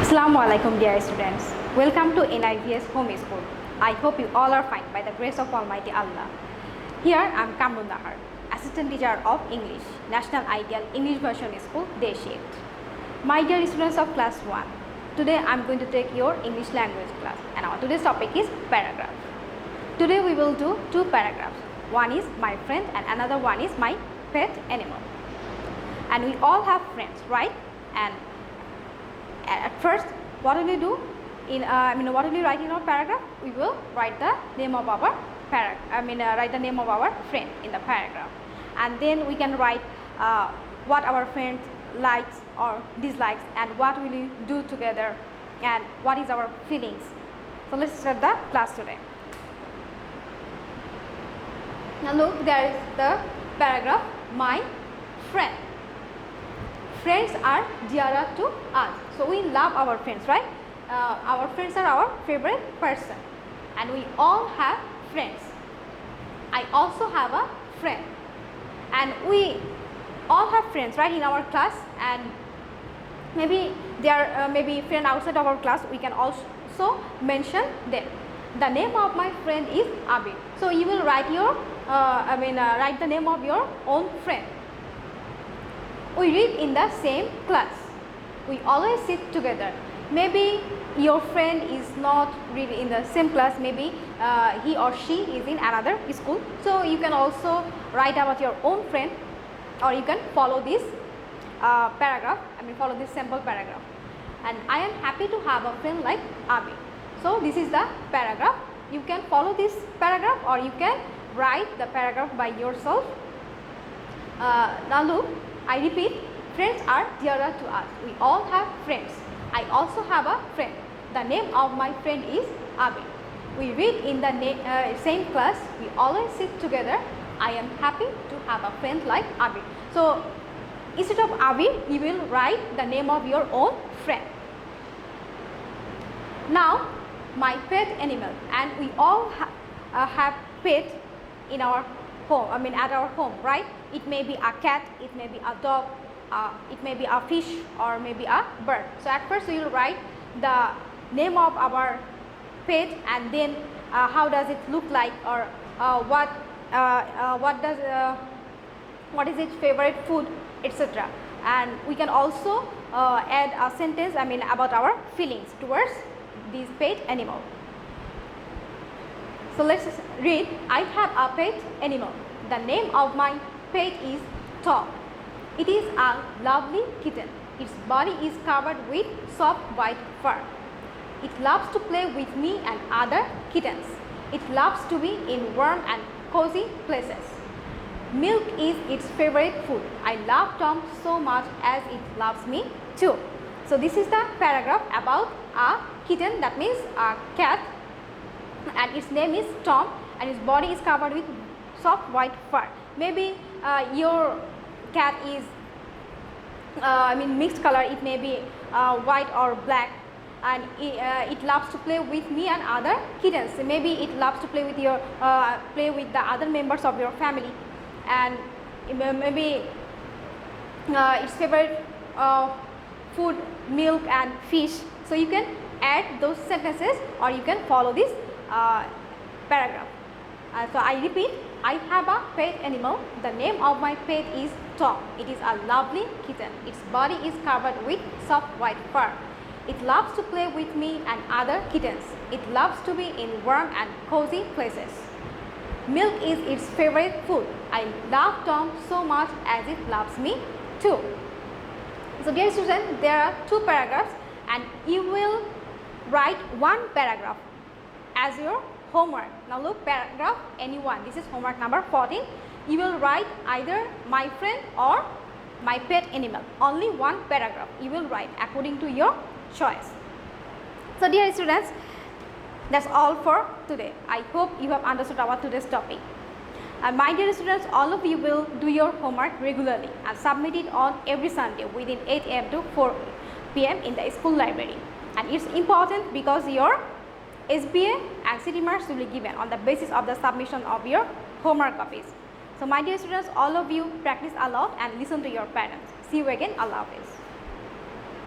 Assalamu alaikum dear students. Welcome to NIVS Home School. I hope you all are fine by the grace of Almighty Allah. Here I am Kamrun, Assistant Teacher of English, National Ideal English Version School, Day Shift. My dear students of class 1, today I am going to take your English language class and our today's topic is paragraph. Today we will do two paragraphs. One is my friend and another one is my pet animal. And we all have friends, right? And at first, what will we do? What will we write in our paragraph? We will write the name of our write the name of our friend in the paragraph, and then we can write what our friend likes or dislikes, and what will we do together, and what is our feelings. So let's start the class today. Now look, there is the paragraph. My friend. Friends are dearer to us. So we love our friends, right? Our friends are our favorite person, and we all have friends. I also have a friend, and we all have friends, right, in our class. And maybe there maybe friend outside of our class. We can also mention them. The name of my friend is Abid. So you will write your write the name of your own friend. We read in the same class. We always sit together. Maybe your friend is not reading in the same class. Maybe he or she is in another school. So you can also write about your own friend, or you can follow this paragraph. Follow this sample paragraph. And I am happy to have a friend like Abi. So this is the paragraph. You can follow this paragraph, or you can write the paragraph by yourself. Now look. I repeat, friends are dearer to us. We all have friends. I also have a friend. The name of my friend is Abi. We read in the same class. We always sit together. I am happy to have a friend like Abi. So instead of Abi, you will write the name of your own friend. Now, my pet animal, and we all have pet in our home. At our home, right? It may be a cat, it may be a dog, it may be a fish, or maybe a bird. So at first we will write the name of our pet, and then how does it look like, or what is its favorite food, etc. And we can also add a sentence about our feelings towards this pet animal. So let's read. I have a pet animal. The name of my pet is Tom. It is a lovely kitten. Its body is covered with soft white fur. It loves to play with me and other kittens. It loves to be in warm and cozy places. Milk is its favorite food. I love Tom so much as it loves me too. So this is the paragraph about a kitten, that means a cat, and its name is Tom, and its body is covered with soft white fur. Maybe your cat is mixed color. It may be white or black, and it loves to play with me and other kittens. Maybe it loves to play with your play with the other members of your family, and maybe its favorite food, milk and fish. So you can add those sentences, or you can follow this paragraph. So I repeat, I have a pet animal. The name of my pet is Tom. It is a lovely kitten. Its body is covered with soft white fur. It loves to play with me and other kittens. It loves to be in warm and cozy places. Milk is its favorite food. I love Tom so much as it loves me too. So dear students, there are two paragraphs, and you will write one paragraph as your homework. Now look, paragraph anyone. This is homework number 14. You will write either my friend or my pet animal. Only one paragraph you will write according to your choice. So dear students, that's all for today. I hope you have understood our today's topic. And my dear students, all of you will do your homework regularly and submit it on every Sunday within 8 AM to 4 PM in the school library. And it's important because your SBA and city marks will be given on the basis of the submission of your homework copies. So my dear students, all of you practice a lot and listen to your parents. See you again. Allah Hafiz.